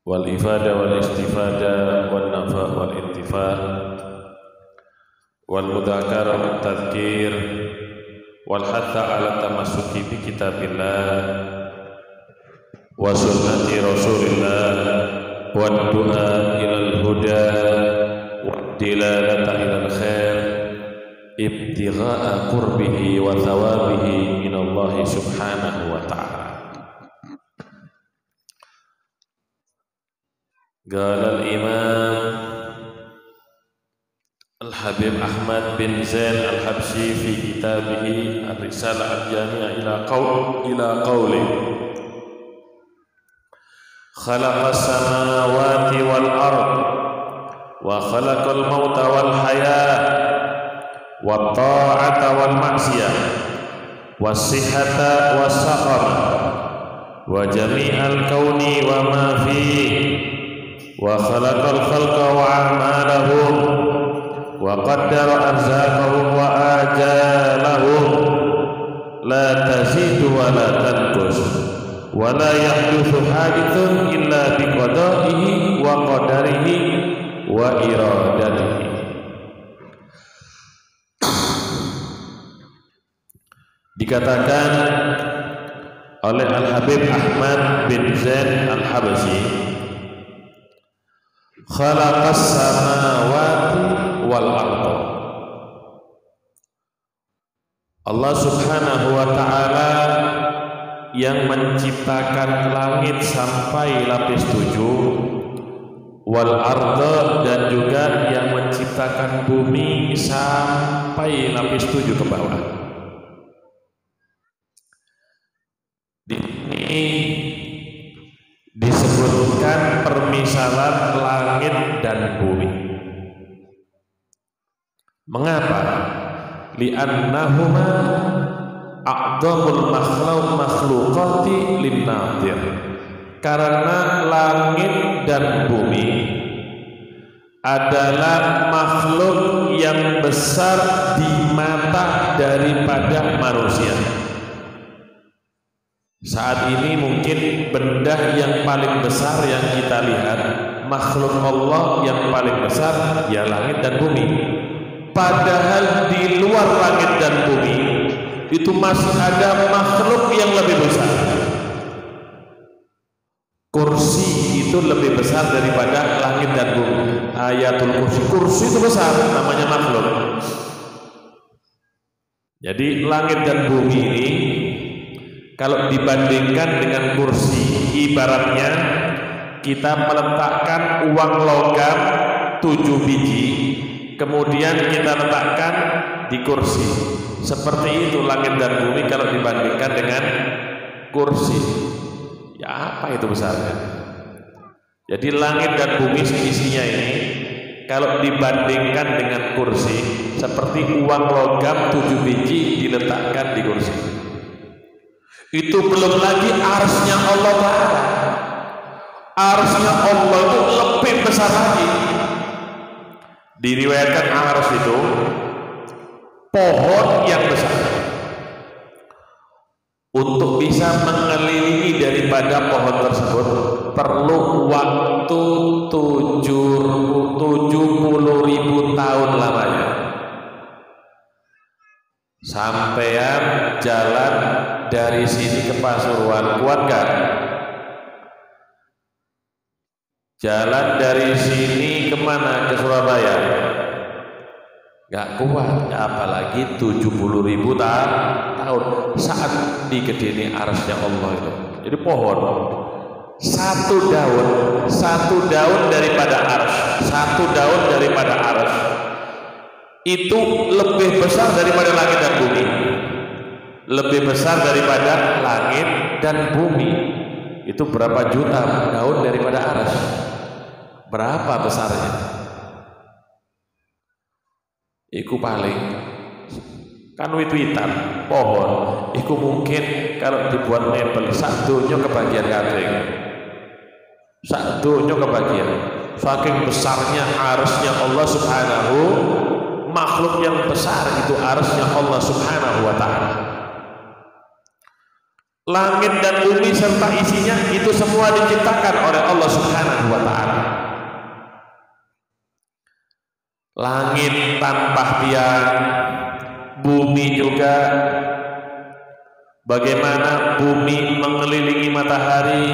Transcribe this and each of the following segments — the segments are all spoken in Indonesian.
والإفادة والاستفادة والنفع والانتفاع والمذاكرة والتذكير والحث على التمسك بكتاب الله وسنة رسول الله والدعاء إلى الهدى والدلالة إلى الخير ابتغاء قربه وثوابه من الله سبحانه وتعالى. قال الإمام الحبيب أحمد بن زين الحبشي في كتابه الرسالة الجامعة إلى قوله خلق السماوات والأرض وخلق الموت والحياة والطاعة والمعصية والصحة والسقم وجميع الكون وما فيه وخلق الخلق وأعمالهم وقدر أرزاقهم وآجالهم لا تزيد ولا تنقص ولا يحدث حادث إلا بقضائه وقدره وإرادته. Dikatakan oleh Al-Habib Ahmad bin Zain Al-Habsyi, khalaqas samawati wal ardh. Allah Subhanahu wa taala yang menciptakan langit sampai lapis 7, wal ardh, dan juga yang menciptakan bumi sampai lapis 7 ke bawah. Ini disebutkan permisalan langit dan bumi. Mengapa? Li'annahuma a'dhamul makhluqati lin-nadir. Karena langit dan bumi adalah makhluk yang besar di mata daripada manusia. Saat ini mungkin benda yang paling besar yang kita lihat, makhluk Allah yang paling besar ya langit dan bumi. Padahal di luar langit dan bumi itu masih ada makhluk yang lebih besar. Kursi itu lebih besar daripada langit dan bumi. Ayatul kursi, kursi itu besar, namanya makhluk. Jadi langit dan bumi ini kalau dibandingkan dengan kursi, ibaratnya kita meletakkan uang logam 7 biji, kemudian kita letakkan di kursi. Seperti itu langit dan bumi kalau dibandingkan dengan kursi. Ya apa itu besarnya? Jadi langit dan bumi seisinya ini kalau dibandingkan dengan kursi, seperti uang logam 7 biji diletakkan di kursi. Itu belum lagi arsy-nya Allah Ta'ala. Arsy-nya Allah itu lebih besar lagi. Diriwayatkan arsy itu pohon yang besar. Untuk bisa mengelilingi daripada pohon tersebut perlu waktu 70.000 tahun lamanya. Sampean jalan dari sini ke Pasuruan, kuat gak? Jalan dari sini kemana? Ke Surabaya? Gak kuat, apalagi 70.000 tahun. Saat digedeni arsy Allah itu. Jadi pohon satu daun daripada arsy, satu daun daripada arsy itu lebih besar daripada langit dan bumi. Lebih besar daripada langit dan bumi. Itu berapa juta daun daripada arsy? Berapa besarnya? Iku paling kan wit-witan pohon. Iku mungkin kalau dibuat mebel sak donya kebagian kabeh. Sak donya kebagian. Saking besarnya arsy-nya Allah Subhanahu, makhluk yang besar itu arsy-nya Allah Subhanahu wa taala. langit dan bumi serta isinya itu semua diciptakan oleh Allah Subhanahu wa taala. Langit tanpa tiang, bumi juga. Bagaimana bumi mengelilingi matahari,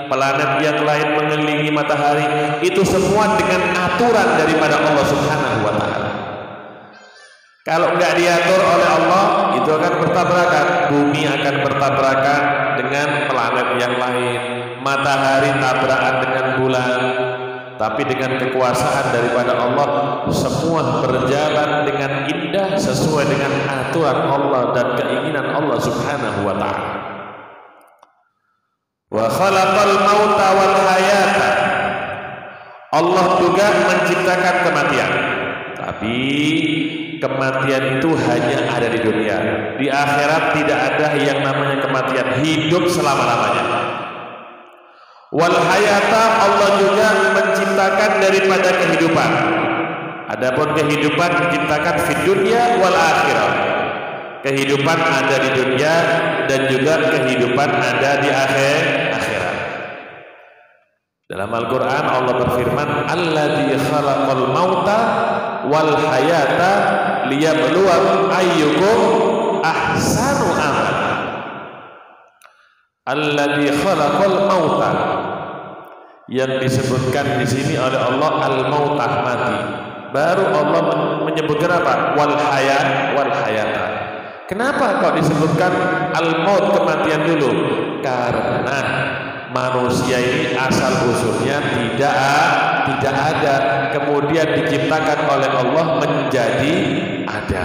planet yang lain mengelilingi matahari, itu semua dengan aturan daripada Allah Subhanahu wa taala. Kalau nggak diatur oleh Allah, itu akan bertabrakan. Bumi akan bertabrakan dengan planet yang lain, matahari tabrakan dengan bulan. Tapi dengan kekuasaan daripada Allah, semua berjalan dengan indah sesuai dengan aturan Allah dan keinginan Allah Subhanahu wa taala. Wa khalaqal mauta wal hayata. Allah juga menciptakan kematian. Tapi kematian itu hanya ada di dunia. Di akhirat tidak ada yang namanya kematian, hidup selama-lamanya. Wal hayata, Allah juga menciptakan daripada kehidupan. Adapun kehidupan diciptakan di dunia wal akhirah. Kehidupan ada di dunia dan juga kehidupan ada di akhirat. Dalam Al-Qur'an Allah berfirman, "Alladzi khalaqal mauta wal hayata liyabluwakum ayyukum ahsanu amala." Alladzi khalaqal mauta, yang disebutkan di sini oleh Allah al-mautah, mati. Baru Allah menyebutkan apa? Wal hayata. Kenapa kok disebutkan al-maut, kematian dulu? Karena manusia ini asal usulnya tidak ada, kemudian diciptakan oleh Allah menjadi ada.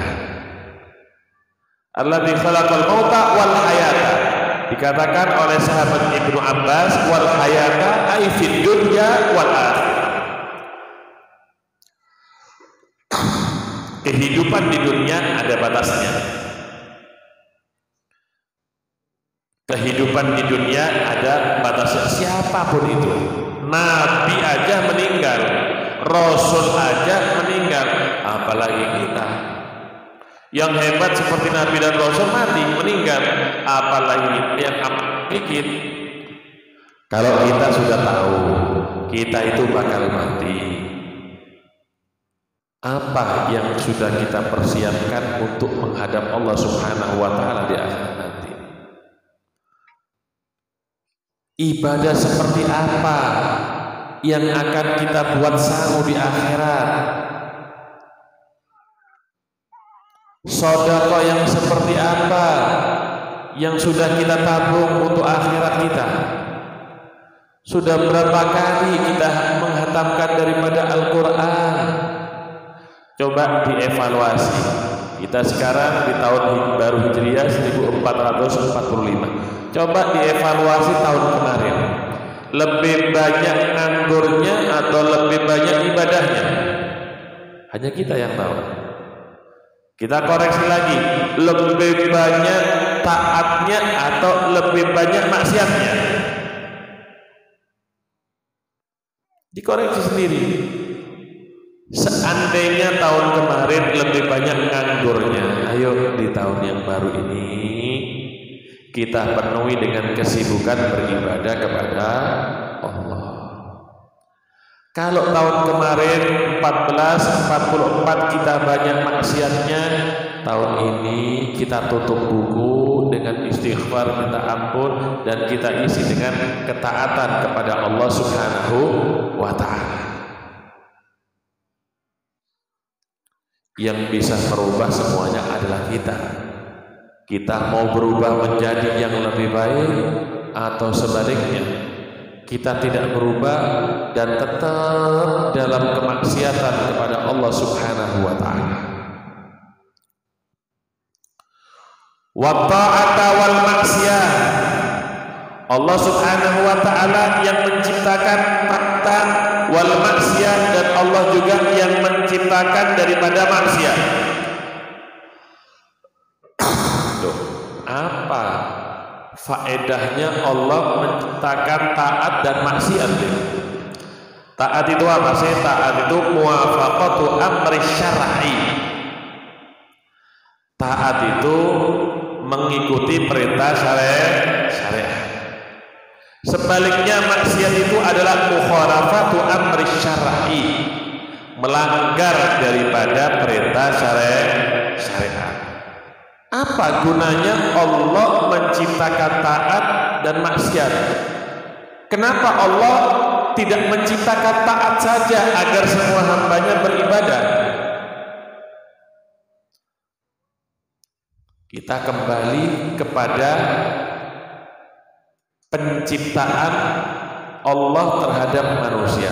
Alladzi khalaqal mauta wal hayata. Dikatakan oleh sahabat Ibnu Abbas, wal hayata ay fid dunya wal akhirah. Kehidupan di dunia ada batasnya. Kehidupan di dunia ada batasnya. Siapapun itu, nabi aja meninggal, rasul aja meninggal, apalagi kita. Yang hebat seperti Nabi dan Rasul mati, meninggal, apalagi yang dikit. Kalau kita sudah tahu kita itu bakal mati, apa yang sudah kita persiapkan untuk menghadap Allah Subhanahu wa taala di akhirat nanti? Ibadah seperti apa yang akan kita buat sangu di akhirat? Sedekah yang seperti apa yang sudah kita tabung untuk akhirat kita? Sudah berapa kali kita menghatamkan daripada Al-Quran? Coba dievaluasi. Kita sekarang di tahun baru Hijriah 1445. Coba dievaluasi tahun kemarin. Lebih banyak nganggurnya atau lebih banyak ibadahnya? Hanya kita yang tahu. Kita koreksi lagi, lebih banyak taatnya atau lebih banyak maksiatnya? Dikoreksi sendiri. Seandainya tahun kemarin lebih banyak nganggurnya, ayo di tahun yang baru ini kita penuhi dengan kesibukan beribadah kepada Allah. Kalau tahun kemarin 1444 kita banyak maksiatnya, tahun ini kita tutup buku dengan istighfar, minta ampun, dan kita isi dengan ketaatan kepada Allah Subhanahu wa taala. Yang bisa merubah semuanya adalah kita. Kita mau berubah menjadi yang lebih baik atau sebaliknya kita tidak berubah dan tetap dalam kemaksiatan kepada Allah Subhanahu wa taala. Wa ta'ata wal maksiyah. Allah Subhanahu wa taala yang menciptakan taat wal maksiyah, dan Allah juga yang menciptakan daripada maksiat. Tuh, apa faedahnya Allah menciptakan taat dan maksiat? Taat itu apa sih? Taat itu muwafaqatu amri syar'i. Taat itu mengikuti perintah syariat. Sebaliknya maksiat itu adalah mukhalafatu amri syar'i, melanggar daripada perintah syariat. Apa gunanya Allah menciptakan taat dan maksiat? Kenapa Allah tidak menciptakan taat saja agar semua hambanya beribadah? Kita kembali kepada penciptaan Allah terhadap manusia.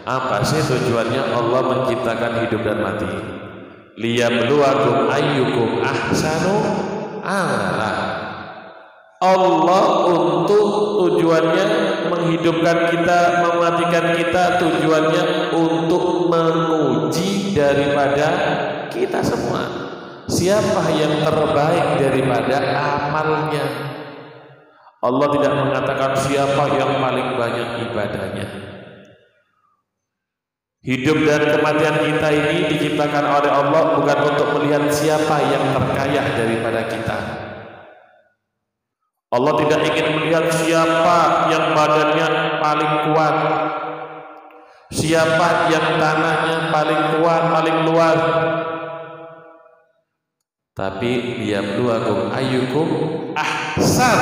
Apa sih tujuannya Allah menciptakan hidup dan mati? Liyabluwakum ayyukum ahsanu amala. Allah untuk tujuannya menghidupkan kita, mematikan kita, tujuannya untuk menguji daripada kita semua. Siapa yang terbaik daripada amalnya? Allah tidak mengatakan siapa yang paling banyak ibadahnya. Hidup dan kematian kita ini diciptakan oleh Allah bukan untuk melihat siapa yang terkaya daripada kita. Allah tidak ingin melihat siapa yang badannya paling kuat, siapa yang tanahnya paling kuat, paling luas. Tapi liyabluwakum ayyukum ahsan,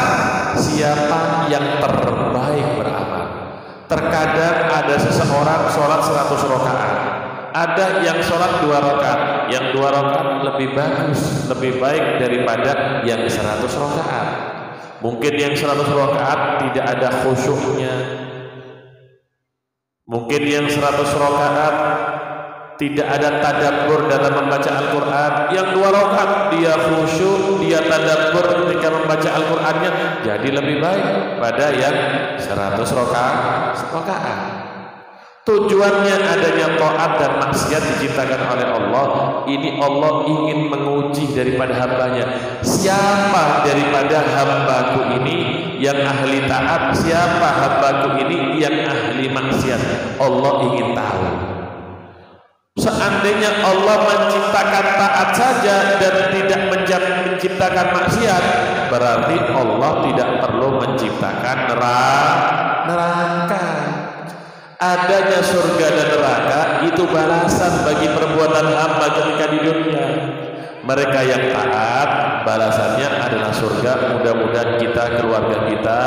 siapa yang terbaik beramal. Terkadang ada seseorang sholat 100 rakaat, ada yang sholat 2 rakaat, yang 2 rakaat lebih bagus, lebih baik daripada yang 100 rakaat. Mungkin yang 100 rakaat tidak ada khusyuknya, mungkin yang 100 rakaat tidak ada tadabbur dalam membaca Al-Quran. Yang 2 rakaat dia khusyuk, dia tadabbur ketika membaca Al-Qurannya, jadi lebih baik pada yang 100 rakaat. Tujuannya adanya taat dan maksiat diciptakan oleh Allah. Ini Allah ingin menguji daripada hambanya. Siapa daripada hambaku ini yang ahli taat, siapa hambaku ini yang ahli maksiat? Allah ingin tahu. Seandainya Allah menciptakan taat saja dan tidak menciptakan maksiat, berarti Allah tidak perlu menciptakan neraka. Adanya surga dan neraka itu balasan bagi perbuatan hamba ketika di dunia. Mereka yang taat, balasannya adalah surga. Mudah-mudahan kita, keluarga kita,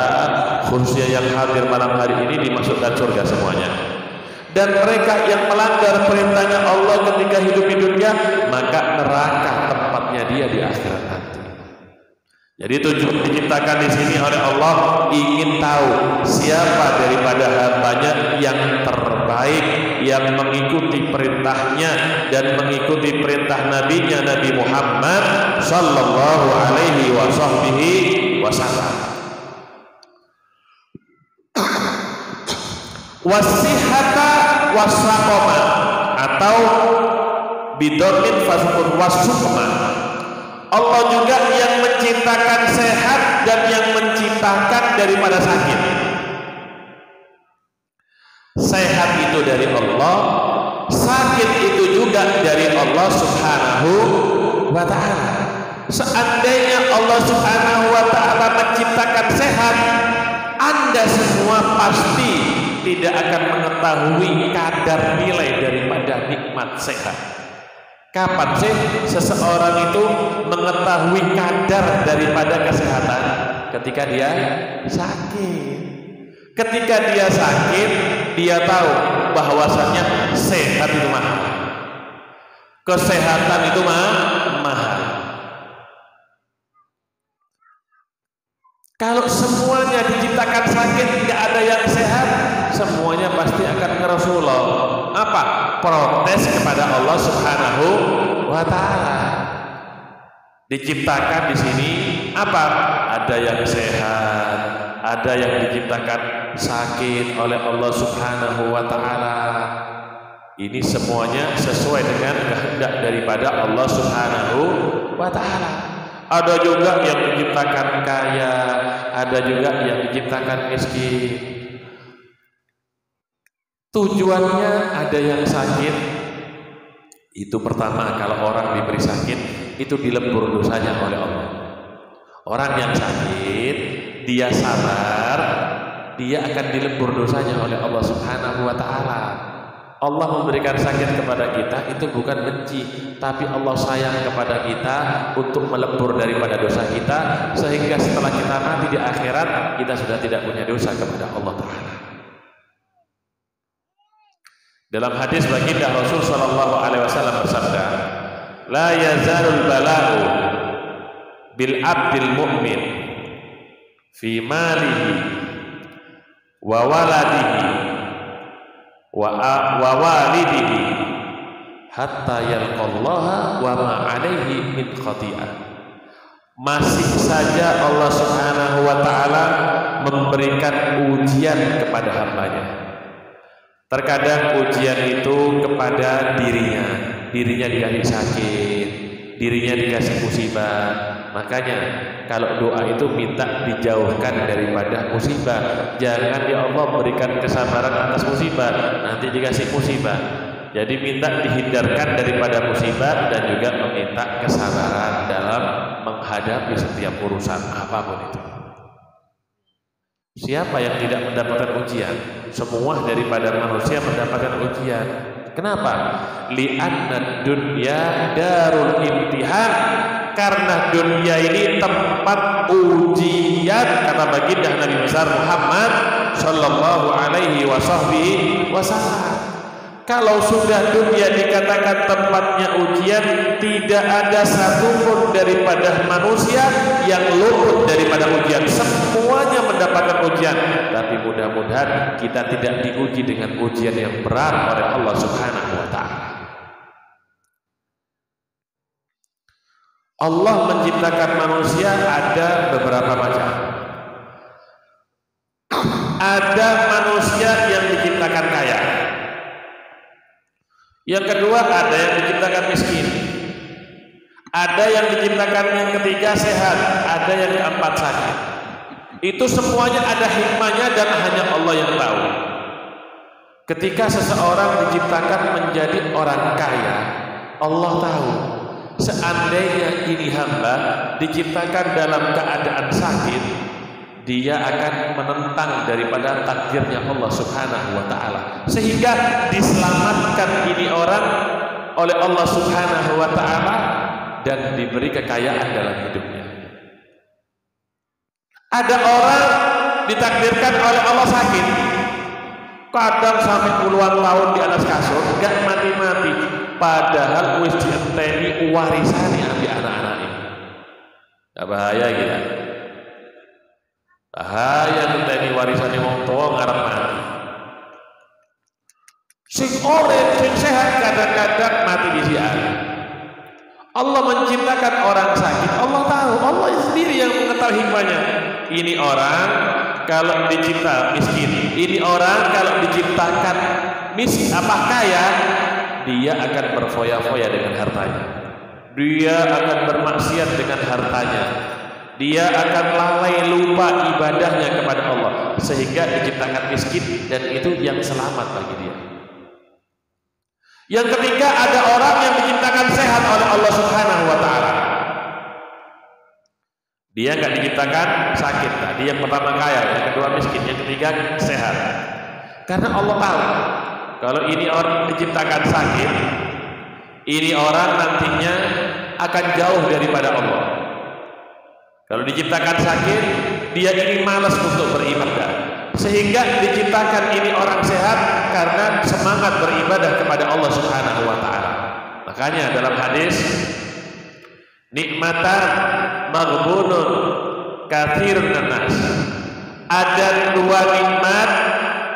khususnya yang hadir malam hari ini, dimasukkan surga semuanya. Dan mereka yang melanggar perintahnya Allah ketika hidup di dunia, maka neraka tempatnya dia di akhirat nanti. Jadi tujuan diciptakan di sini oleh Allah ingin tahu siapa daripada hambanya yang terbaik, yang mengikuti perintahnya dan mengikuti perintah nabinya Nabi Muhammad sallallahu alaihi wasallam. Wasihata wasaqoma atau bidomin fasukun wasukma. Allah juga yang menciptakan sehat dan yang menciptakan daripada sakit. Sehat itu dari Allah, sakit itu juga dari Allah subhanahu wa ta'ala. Seandainya Allah subhanahu wa ta'ala menciptakan sehat, Anda semua pasti tidak akan mengetahui kadar nilai daripada nikmat sehat. Kapan sih seseorang itu mengetahui kadar daripada kesehatan? Ketika dia sakit. Ketika dia sakit, dia tahu bahwasannya sehat itu mahal. Kesehatan itu mahal. Kalau semuanya diciptakan sakit, tidak ada yang sehat, semuanya pasti akan ngerosulullah. Apa? Protes kepada Allah subhanahu wa ta'ala. Diciptakan di sini apa? Ada yang sehat, ada yang diciptakan sakit oleh Allah subhanahu wa ta'ala. Ini semuanya sesuai dengan kehendak daripada Allah subhanahu wa ta'ala. Ada juga yang diciptakan kaya, ada juga yang diciptakan miskin. Tujuannya ada yang sakit. Itu pertama, kalau orang diberi sakit, itu dilebur dosanya oleh Allah. Orang yang sakit, dia sabar, dia akan dilebur dosanya oleh Allah Subhanahu wa taala. Allah memberikan sakit kepada kita itu bukan benci, tapi Allah sayang kepada kita untuk melebur daripada dosa kita, sehingga setelah kita mati di akhirat kita sudah tidak punya dosa kepada Allah Ta'ala. Dalam hadis baginda Rasul sallallahu alaihi wasallam bersabda, la yazalul bala'u bil abdil mu'min fi malihi wa waladihi wa walidihi hatta yalqallaha wa ma alaihi min khati'ah. Masih saja Allah Subhanahu wa taala memberikan ujian kepada hambanya. Terkadang ujian itu kepada dirinya dikasih sakit, dirinya dikasih musibah. Makanya kalau doa itu minta dijauhkan daripada musibah. Jangan ya Allah berikan kesabaran atas musibah, nanti dikasih musibah. Jadi minta dihindarkan daripada musibah dan juga meminta kesabaran dalam menghadapi setiap urusan apapun itu. Siapa yang tidak mendapatkan ujian? Semua daripada manusia mendapatkan ujian. Kenapa? Li'anna dunya darul imtihan. Karena dunia ini tempat ujian, kata baginda Nabi besar Muhammad sallallahu alaihi wasallam. Kalau sudah dunia dikatakan tempatnya ujian, tidak ada satupun daripada manusia yang luput daripada ujian. Semuanya mendapatkan ujian, tapi mudah-mudahan kita tidak diuji dengan ujian yang berat oleh Allah Subhanahu wa taala. Allah menciptakan manusia ada beberapa macam. Ada manusia yang diciptakan kaya. Yang kedua ada yang diciptakan miskin. Ada yang diciptakan yang ketiga sehat, ada yang keempat sakit. Itu semuanya ada hikmahnya dan hanya Allah yang tahu. Ketika seseorang diciptakan menjadi orang kaya, Allah tahu. Seandainya ini hamba diciptakan dalam keadaan sakit, dia akan menentang daripada takdirnya Allah Subhanahu wa taala, sehingga diselamatkan ini orang oleh Allah Subhanahu wa taala dan diberi kekayaan dalam hidupnya. Ada orang ditakdirkan oleh Allah sakit, kadang sampai puluhan tahun di atas kasur, enggak mati-mati, padahal wis dienteni warisane ambil anak-anaknya. Enggak bahaya gitu. Bahaya ngenteni warisane wong tua ngarep mati. Sing urip, sing sehat kadang-kadang mati di siang. Allah menciptakan orang sakit, Allah tahu, Allah sendiri yang mengetahui hikmahnya. Ini orang kalau dicipta miskin, ini orang kalau diciptakan kaya, dia akan berfoya-foya dengan hartanya. Dia akan bermaksiat dengan hartanya. Dia akan lalai lupa ibadahnya kepada Allah, sehingga diciptakan miskin dan itu yang selamat bagi dia. Yang ketiga ada orang yang diciptakan sehat oleh Allah Subhanahu wa taala. Dia enggak diciptakan sakit. Tadi yang pertama kaya, yang kedua miskin, yang ketiga sehat. Karena Allah tahu kalau ini orang diciptakan sakit, ini orang nantinya akan jauh daripada Allah. Kalau diciptakan sakit, dia ini malas untuk beribadah, sehingga diciptakan ini orang sehat karena semangat beribadah kepada Allah Subhanahu wa taala. Makanya dalam hadis, nikmatan maghbunun katsirun nas. Ada dua nikmat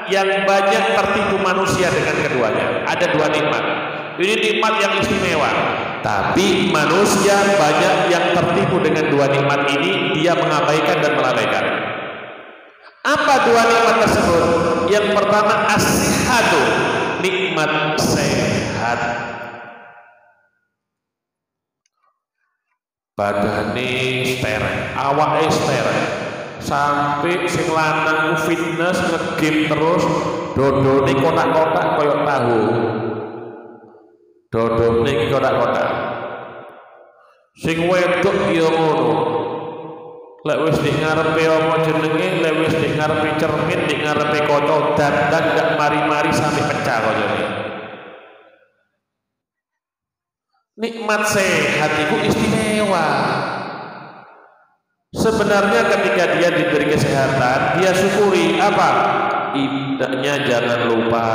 yang banyak tertipu manusia dengan keduanya. Ada dua nikmat. Ini nikmat yang istimewa, tapi manusia banyak yang tertipu dengan dua nikmat ini, dia mengabaikan dan melalaikan. Apa dua nikmat tersebut? Yang pertama as-sihhatu, nikmat sehat. Badane sterek, awake sterek, sampai sing lanang fitness nge-game terus, dodone kotak-kotak koyok tahu. Dodone iki kotak-kotak. Sing wedok ya ngono. Lek wis ning ngarepe apa jenenge, lek wis ning ngarepe cermin, ning ngarepe kaca dandan ndak mari-mari sampai pecah kocone. Nikmat sehat itu istimewa. Sebenarnya ketika dia diberi kesehatan, dia syukuri apa? Indahnya jangan lupa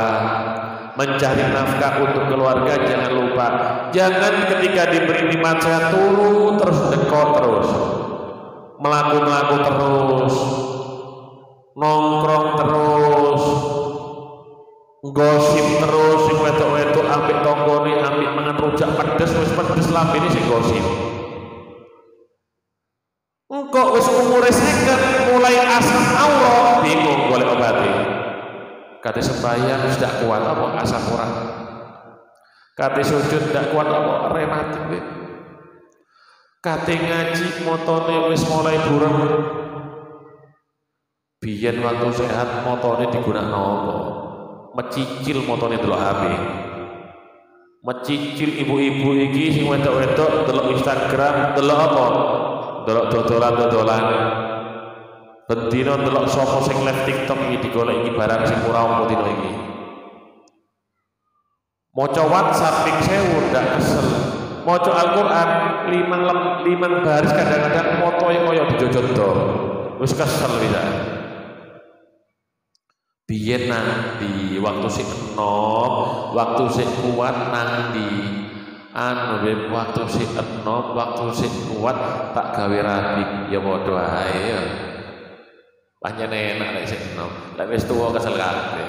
mencari nafkah untuk keluarga, jangan lupa. Jangan ketika diberi nikmat sehat turu terus dekor terus, melaku terus, nongkrong terus, gosip terus, sing wedok-wedok ambek tanggane ambek mangan rujak pedes wis pedes lambene sing gosip. Engkau wis umure 50 mulai asam aurat bingung golek obate. Kate sembahyang sudah kuat apa asam urat. Kate sujud ndak kuat apa rematik. Kate ngaji motone wis mulai burem. Biyen waktu sehat motone digunakno apa? Mecicil motone delok HP. Mecicil ibu-ibu iki sing wedok-wedok delok Instagram, delok apa? Delok dodolan-dodolan. Bendino delok sapa sing live TikTok iki digolek iki barang sing ora ono dino iki. Maca WhatsApp ping 1000 ndak kesel. Maca Al-Qur'an 5 baris kadang-kadang motoe kaya dijojotno. Wis kesel bisa. Biyen nanti waktu sik enom, waktu sik kuat nanti waktu sik enom, waktu sik kuat tak gawe rapi ya padha ae ya. Pancen enak lek sik enom, lek wis tuwa kesel kabeh.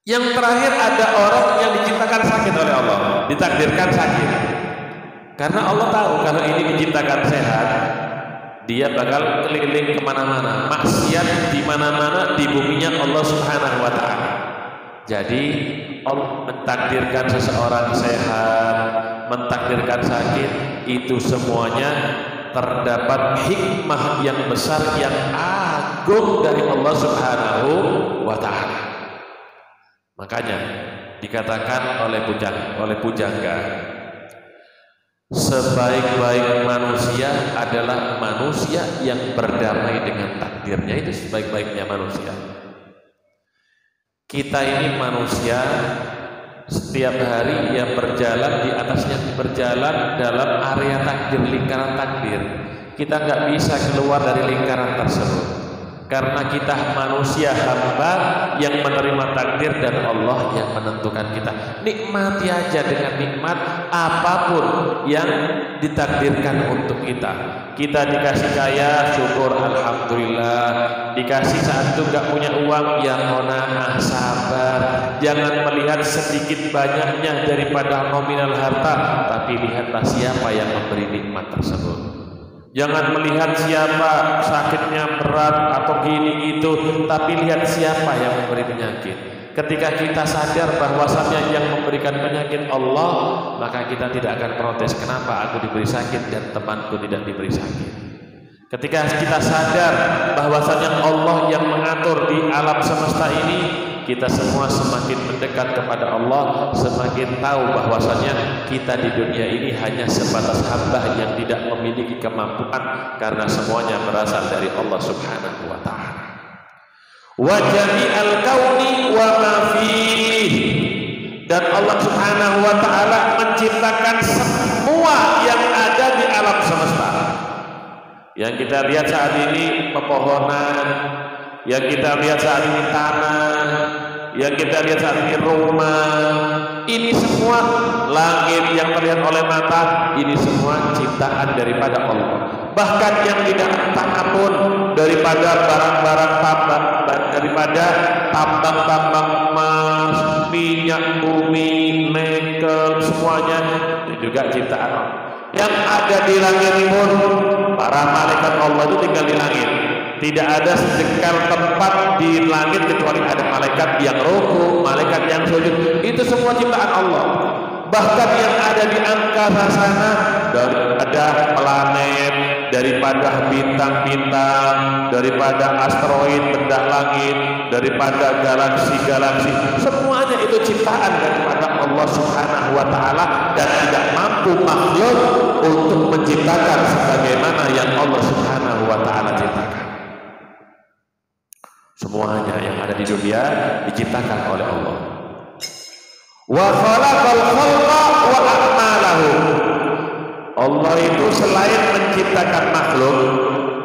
Yang terakhir ada orang yang diciptakan sakit oleh Allah, ditakdirkan sakit. Karena Allah tahu kalau ini diciptakan sehat, dia bakal keliling kemana-mana, maksiat di mana-mana di buminya Allah Subhanahu wa Ta'ala. Jadi Allah mentakdirkan seseorang sehat, mentakdirkan sakit, itu semuanya terdapat hikmah yang besar yang agung dari Allah Subhanahu wa Ta'ala. Makanya dikatakan oleh pujangga, sebaik-baik manusia adalah manusia yang berdamai dengan takdirnya. Itu sebaik-baiknya manusia. Kita ini manusia setiap hari yang berjalan di atasnya berjalan dalam area takdir, lingkaran takdir. Kita nggak bisa keluar dari lingkaran tersebut karena kita manusia hamba yang menerima takdir dan Allah yang menentukan kita. Nikmati aja dengan nikmat apapun yang ditakdirkan untuk kita. Kita dikasih kaya, syukur alhamdulillah. Dikasih saat itu nggak punya uang, ya qanaah, sabar. Jangan melihat sedikit banyaknya daripada nominal harta, tapi lihatlah siapa yang memberi nikmat tersebut. Jangan melihat siapa sakitnya berat atau gini gitu, tapi lihat siapa yang memberi penyakit. Ketika kita sadar bahwasannya yang memberikan penyakit Allah, maka kita tidak akan protes kenapa aku diberi sakit dan temanku tidak diberi sakit. Ketika kita sadar bahwasannya Allah yang mengatur di alam semesta ini, kita semua semakin mendekat kepada Allah, semakin tahu bahwasannya kita di dunia ini hanya sebatas hamba yang tidak memiliki kemampuan, karena semuanya berasal dari Allah Subhanahu wa Ta'ala. Wa jami'al kauni wa ma fihi, dan Allah Subhanahu wa Ta'ala menciptakan semua yang ada di alam semesta. Yang kita lihat saat ini pepohonan, yang kita lihat saat ini tanah, yang kita lihat saat ini rumah, ini semua langit yang terlihat oleh mata, ini semua ciptaan daripada Allah. Bahkan yang tidak takapun daripada barang-barang tambang, daripada tambang-tambang emas, minyak bumi, nikel, semuanya itu juga ciptaan Allah. Yang ada di langit pun para malaikat Allah itu tinggal di langit. Tidak ada sejengkal tempat di langit kecuali ada malaikat yang ruku, malaikat yang sujud. Itu semua ciptaan Allah. Bahkan yang ada di angkasa sana, daripada planet, daripada bintang-bintang, daripada asteroid, benda langit, daripada galaksi-galaksi, semuanya itu ciptaan daripada Allah Subhanahu wa taala, dan tidak mampu makhluk untuk menciptakan sebagaimana yang Allah Subhanahu wa taala ciptakan. Semuanya yang ada di dunia diciptakan oleh Allah. Wa khalaqal khalqa wa a'malahum. Allah itu selain menciptakan makhluk,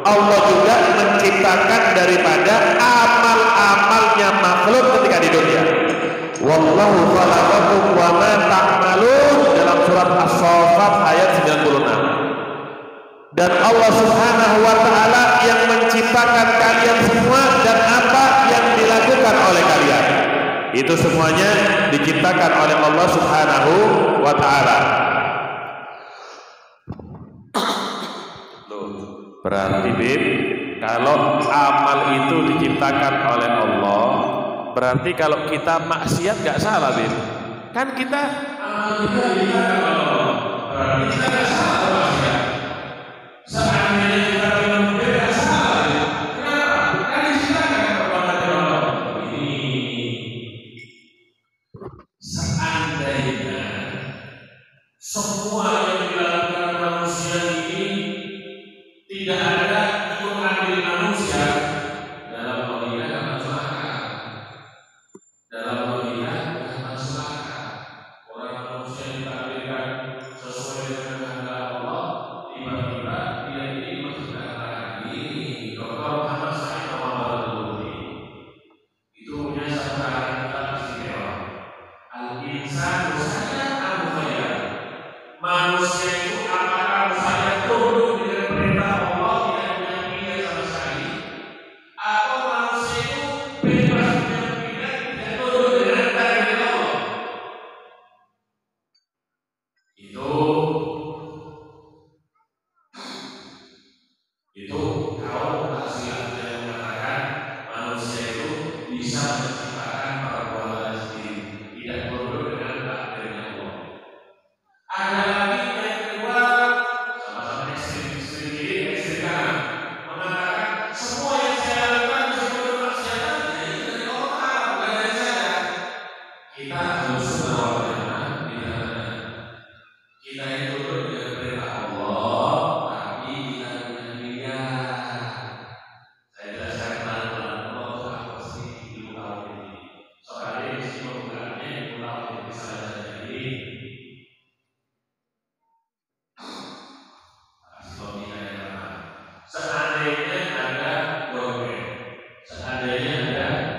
Allah juga menciptakan daripada amal-amalnya makhluk ketika di dunia. Wallahu khalaqakum wa ma ta'malun, dalam surat As-Saffat ayat 96. Dan Allah Subhanahu wa taala yang menciptakan kalian semua dan apa yang dilakukan oleh kalian. Itu semuanya diciptakan oleh Allah Subhanahu wa taala. Berarti Bib, kalau amal itu diciptakan oleh Allah, berarti kalau kita maksiat gak salah Bib. Kan kita amal kita diciptakan oleh Allah, berarti kita gak salah maksiat. Seandainya kita bilang beda salah Bib. Kenapa? Kan diciptakan perbuatan Allah. Ini seandainya semua yang dilakukan manusia ini tidak ada ikut andil manusia, dalam logika tidak masuk akal. Dalam logika tidak masuk akal. Orang manusia ditakdirkan sesuai dengan kehendak Allah, tiba-tiba dia ini masuk akal. Ini Dr. Muhammad Said Al-Budi itu punya satu kata istimewa. Al-insanu saja al-khayr. Manusia itu apakah saja tunduk dengan perintah Allah, tidak punya pilihan sama sekali, atau manusia itu bebas punya pilihan, tidak tunduk dengan takdir Allah. Itu kaum Asy'ariyah yang mengatakan manusia itu bisa menciptakan perbuatan sendiri, tidak tunduk dengan takdir Allah. Ada lagi yang kedua, sama-sama ekstrim kiri, ekstrim kanan, mengatakan semua yang saya lakukan meskipun bermaksiatan, ya itu dari Allah Ta'ala, bukan dari saya. Kita harus merawat di mana kita itu tunduk dengan perintah Allah, tapi kita punya pilihan. Saya jelaskan pelan-pelan. Allah itu apa sih ilmu tauhid ini? Soalnya di sini pembukaannya ilmu tauhid ini salah jadi. Seandainya ada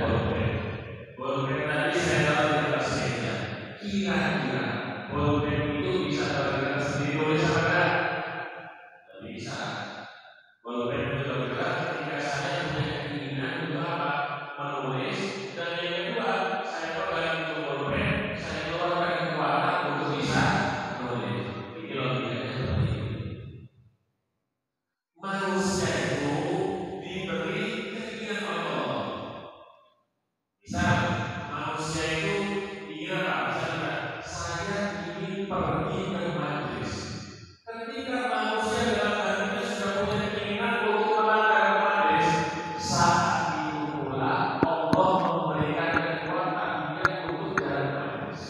bolpen, tadi saya tahu di atas meja. Kira-kira bolpen itu bisa bergerak sendiri, boleh sama enggak? Tidak bisa. Bolpen itu bergerak ketika saya punya keinginan untuk apa? Menulis. Dan yang kedua, saya pegang itu bolpen, saya keluarkan kekuatan untuk bisa menulis. Ini logikanya seperti ini. Manusia itu diberi keinginan oleh Allah. Bisa manusia itu ingin apa? Misalnya, saya ingin pergi ke majelis. Ketika manusia dalam hatinya sudah punya keinginan untuk melangkah ke majelis, saat itu pula Allah memberikan kekuatan dia untuk jalan ke majelis.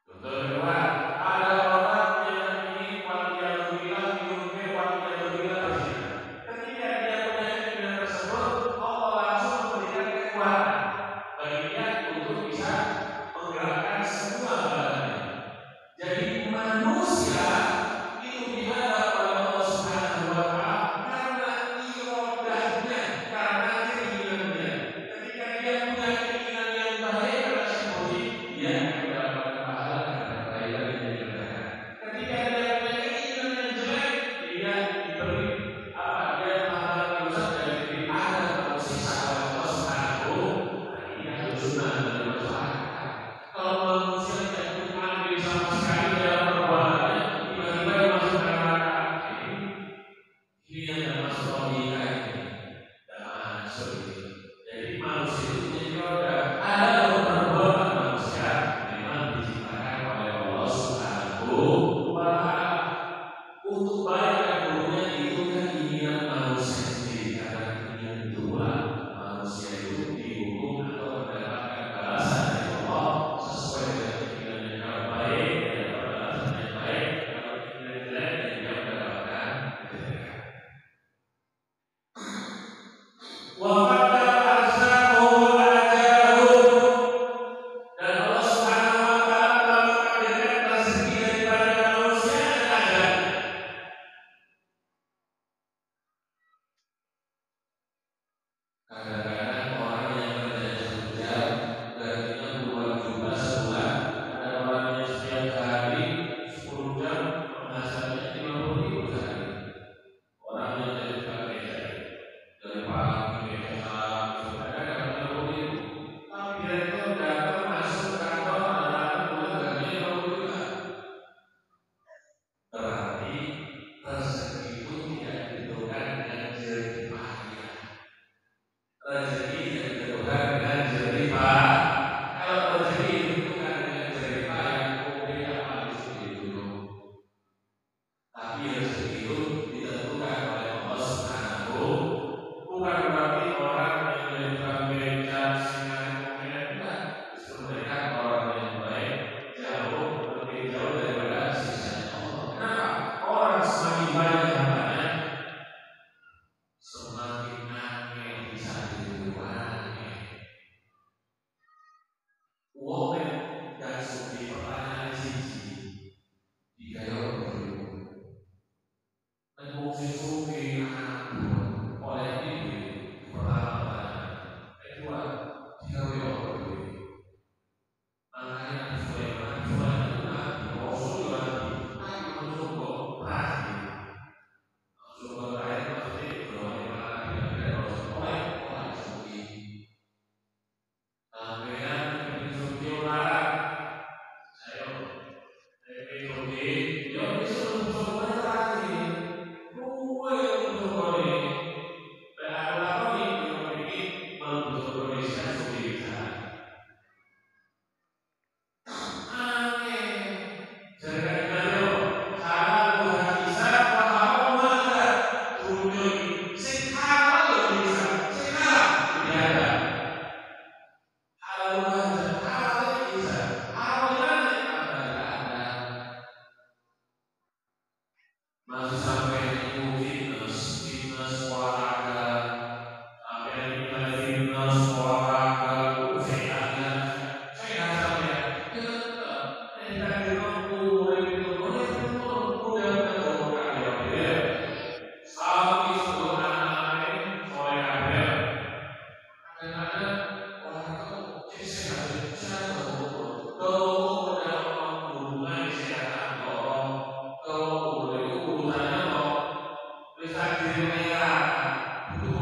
Contoh kedua, ada orang yang ingin waliyadzubillah diumumkan waliyadzubillah berzina. Ketika dia punya keinginan tersebut, Allah langsung memberikan kekuatan bagi dia untuk bisa menggerakkan semua badannya. Jadi manusia itu dihadap oleh Allah Subhanahu wa taala karena iradahnya, karena keinginannya. Ketika dia punya keinginan yang baik karena syukur, dia akan mendapatkan pahala karena kebaikan yang dia kerjakan. Ketika dia punya keinginan yang jelek, dia diberi apa? Dia telah melakukan dosa dan diberi adab atau siksa oleh Allah Subhanahu. Ini harus sunnah dari masyarakat. Kalau manusia tidak punya andil sama sekali dalam perbuatannya, tiba-tiba dia masuk ke neraka. Ini yang tidak masuk logika ini. Tidak masuk ini. Jadi manusia itu punya iroda. Ada perbuatan manusia memang diciptakan oleh Allah Subhanahu wa taala. Untuk baik dan buruknya itu keinginan manusia sendiri. Karena keinginan itulah manusia itu dihukum atau mendapat rezeki itu ditentukan oleh Allah Subhanahu. Bukan berarti orang yang dari tukang beca sehingga mungkin enggak, justru mereka orang yang baik jauh lebih jauh daripada sisanya Allah. Kenapa? Orang semakin banyak hartanya, semakin angin bisa diruangi. Uang dan suki pertanyaan siji digaya beribu. Nembung suki anak oleh ini pertama. Kedua, digaya beribu. Makanya Nabi Sulaiman itu Nabi, Rasul Nabi, Nabi mencoba terakhir. Mencoba terakhir pasti berani Nabi dan Rasul oleh suki. Kemudian suki ular. Ayo, suki, yo bisa mencoba terakhir. Gue yang mencoba ini. Dan aku lakukan ini mencoba Indonesia suki bisa. Masih sampai ilmu fitness olahraga, sampai ilmu fitness olahraga, sehatnya, sehat sampai kita mampu itu udah ya. Sapi sebelum anak-anak sore kabel, kadang-kadang olahraga jadi sehat kalau udah hubungan kesehatan kalau urusannya kok bisa diri merah itu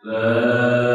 La